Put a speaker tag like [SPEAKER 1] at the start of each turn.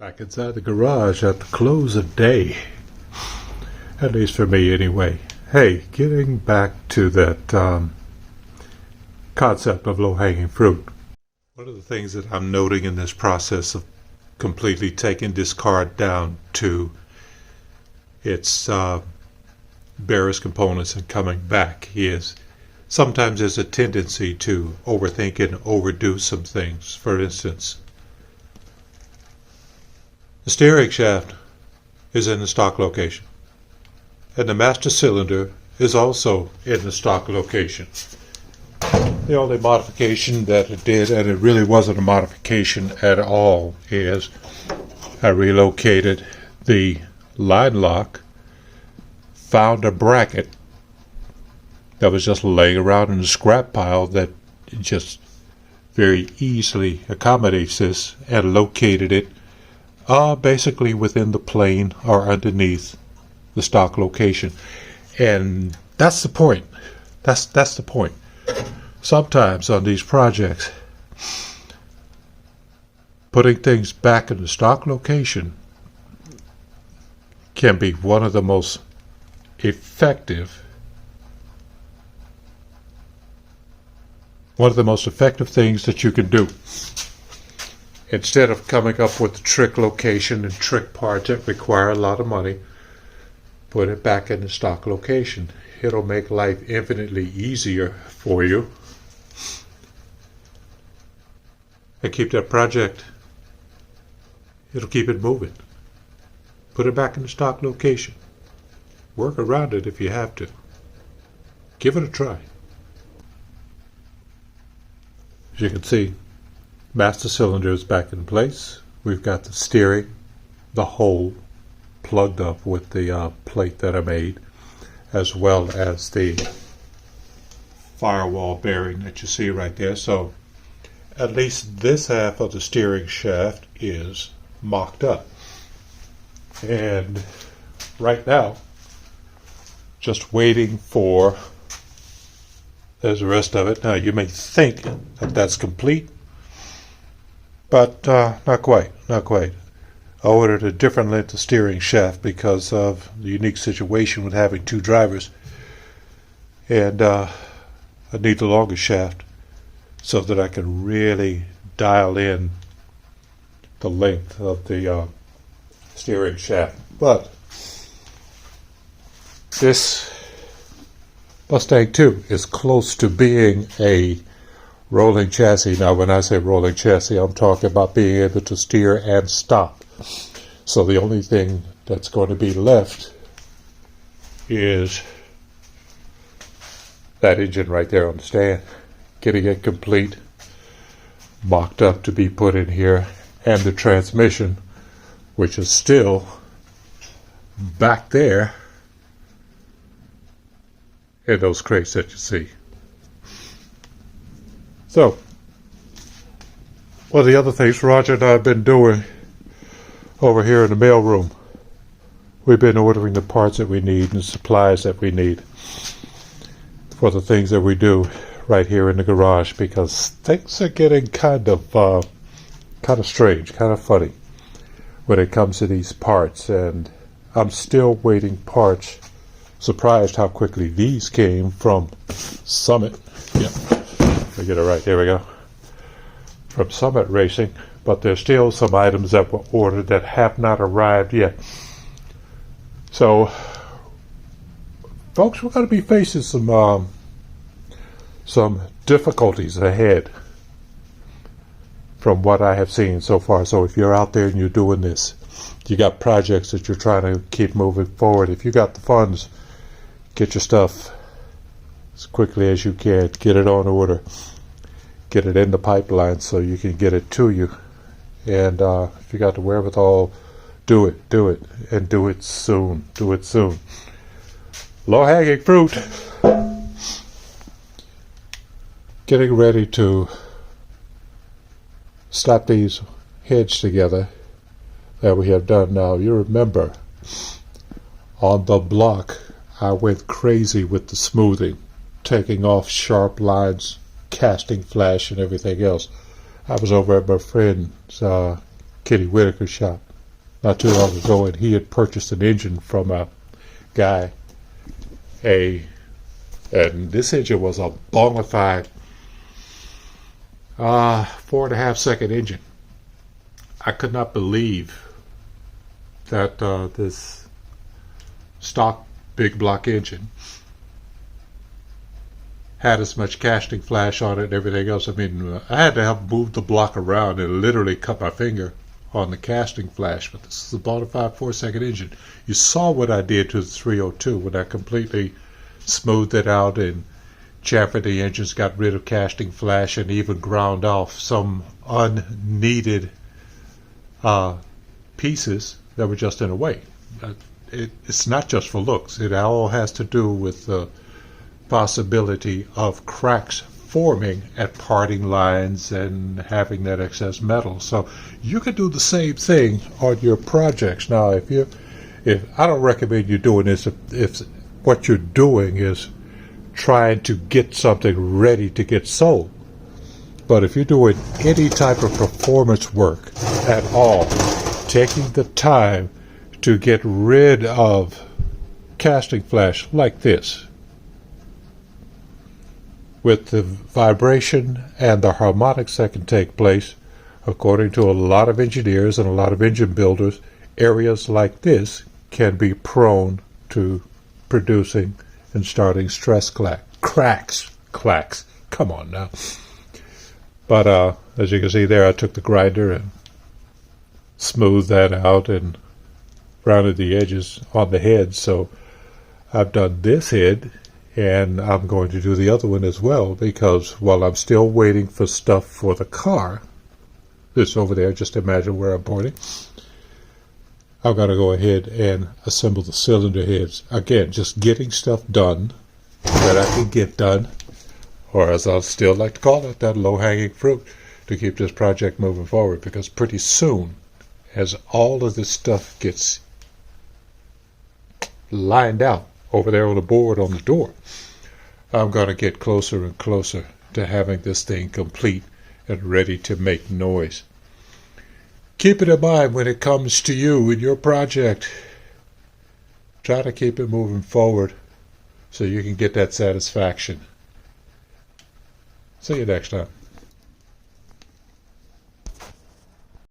[SPEAKER 1] Back inside the garage at the close of day. At least for me anyway. Hey, getting back to that concept of low-hanging fruit. One of the things that I'm noting in this process of completely taking this card down to its barest components and coming back is sometimes there's a tendency to overthink and overdo some things. For instance, the steering shaft is in the stock location, and the master cylinder is also in the stock location. The only modification that it did, and it really wasn't a modification at all, is I relocated the line lock, found a bracket that was just laying around in the scrap pile that just very easily accommodates this, and located it basically within the plane or underneath the stock location. And that's the point. That's the point. Sometimes on these projects, putting things back in the stock location can be one of the most effective things that you can do. Instead of coming up with a trick location and trick parts that require a lot of money, put it back in the stock location. It'll make life infinitely easier for you. And keep that project. It'll keep it moving. Put it back in the stock location. Work around it if you have to. Give it a try. As you can see, master cylinder is back in place. We've got the steering, the hole plugged up with the plate that I made, as well as the firewall bearing that you see right there. So at least this half of the steering shaft is mocked up. And right now, just waiting for, there's the rest of it. Now you may think that that's complete, but not quite. I ordered a different length of steering shaft because of the unique situation with having two drivers, and I need the longer shaft so that I can really dial in the length of the steering shaft. But this Mustang 2 is close to being a rolling chassis. Now, when I say rolling chassis, I'm talking about being able to steer and stop. So the only thing that's going to be left is that engine right there on the stand, getting it complete, mocked up to be put in here, and the transmission, which is still back there in those crates that you see. So, one of the other things Roger and I have been doing over here in the mailroom, we've been ordering the parts that we need and the supplies that we need for the things that we do right here in the garage, because things are getting kind of strange, kind of funny when it comes to these parts, and I'm still waiting parts. Surprised how quickly these came from Summit. Yep. Let me get it right. There we go. From Summit Racing, but there's still some items that were ordered that have not arrived yet. So, folks, we're going to be facing some difficulties ahead from what I have seen so far. So if you're out there and you're doing this, you got projects that you're trying to keep moving forward, if you got the funds, get your stuff as quickly as you can. Get it on order. Get it in the pipeline so you can get it to you. And if you got the wherewithal, do it, and do it soon. Do it soon. Low-hanging fruit. Getting ready to slap these heads together that we have done now. You remember, on the block, I went crazy with the smoothing, taking off sharp lines, casting flash, and everything else. I was over at my friend's Kitty Whitaker's shop, not too long ago, and he had purchased an engine from a guy, and this engine was a bona fide 4.5-second engine. I could not believe that this stock big block engine had as much casting flash on it and everything else. I mean, I had to have moved the block around and literally cut my finger on the casting flash, but this is a bona fide 4-second engine. You saw what I did to the 302 when I completely smoothed it out and chamfered the engines, got rid of casting flash, and even ground off some unneeded pieces that were just in the way. It's not just for looks. It all has to do with the possibility of cracks forming at parting lines and having that excess metal. So you can do the same thing on your projects. Now, if I don't recommend you doing this if what you're doing is trying to get something ready to get sold. But if you're doing any type of performance work at all, taking the time to get rid of casting flash like this, with the vibration and the harmonics that can take place, according to a lot of engineers and a lot of engine builders, areas like this can be prone to producing and starting stress cracks. Come on now. But as you can see there, I took the grinder and smoothed that out and rounded the edges on the head. So I've done this head, and I'm going to do the other one as well, because while I'm still waiting for stuff for the car, this over there, just imagine where I'm pointing, I've got to go ahead and assemble the cylinder heads. Again, just getting stuff done that I can get done, or as I still like to call it, that low-hanging fruit, to keep this project moving forward, because pretty soon, as all of this stuff gets lined out over there on the board on the door, I'm going to get closer and closer to having this thing complete and ready to make noise. Keep it in mind when it comes to you and your project. Try to keep it moving forward so you can get that satisfaction. See you next time.